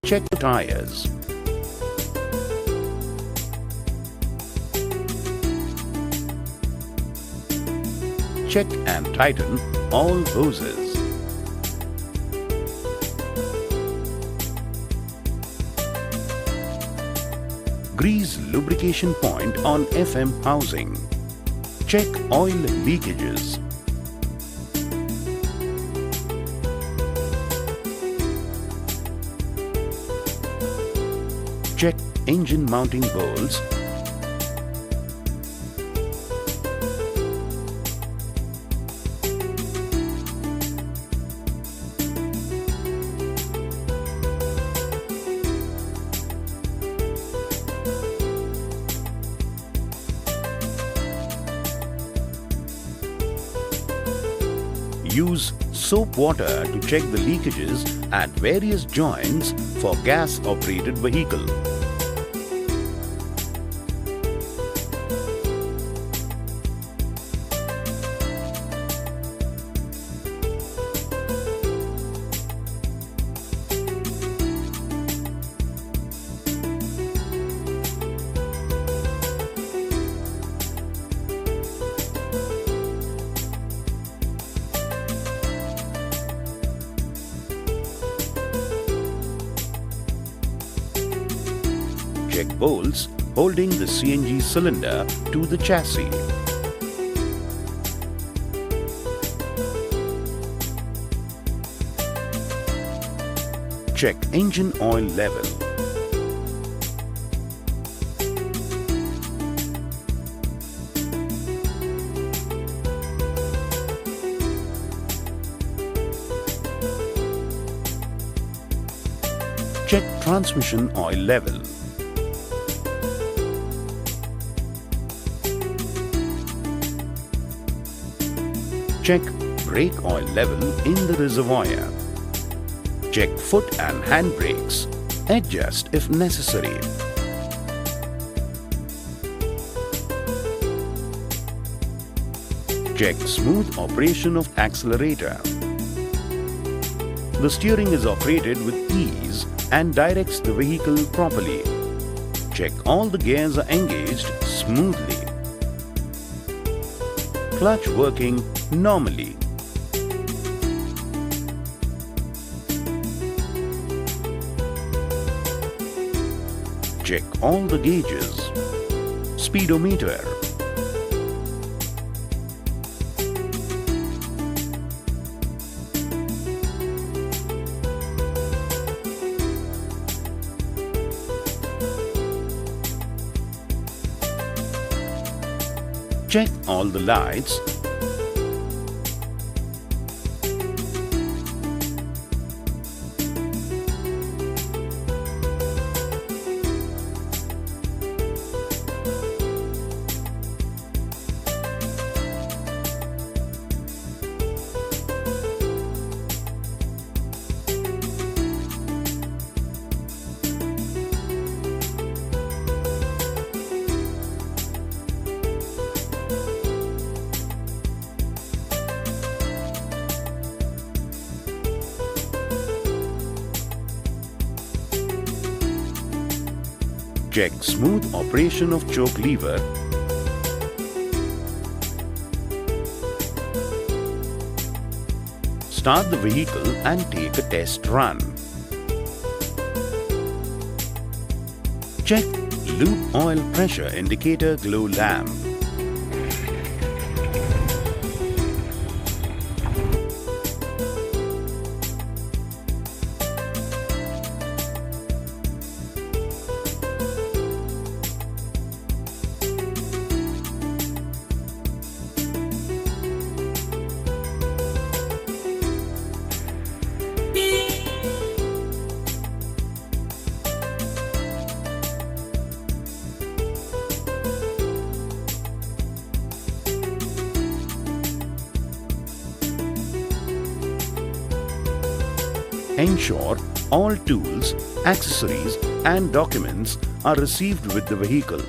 Check the tires. Check and tighten all hoses. Grease lubrication point on FM housing. Check oil leakages. Check engine mounting bolts. Use soap water to check the leakages at various joints for gas-operated vehicle. Check bolts holding the CNG cylinder to the chassis. Check engine oil level. Check transmission oil level. Check brake oil level in the reservoir. Check foot and hand brakes. Adjust if necessary. Check smooth operation of accelerator. The steering is operated with ease and directs the vehicle properly. Check all the gears are engaged smoothly. Clutch working normally. Check all the gauges. Speedometer. Check all the lights. Check smooth operation of choke lever. Start the vehicle and take a test run. Check lube oil pressure indicator glow lamp. Ensure all tools, accessories and documents are received with the vehicle.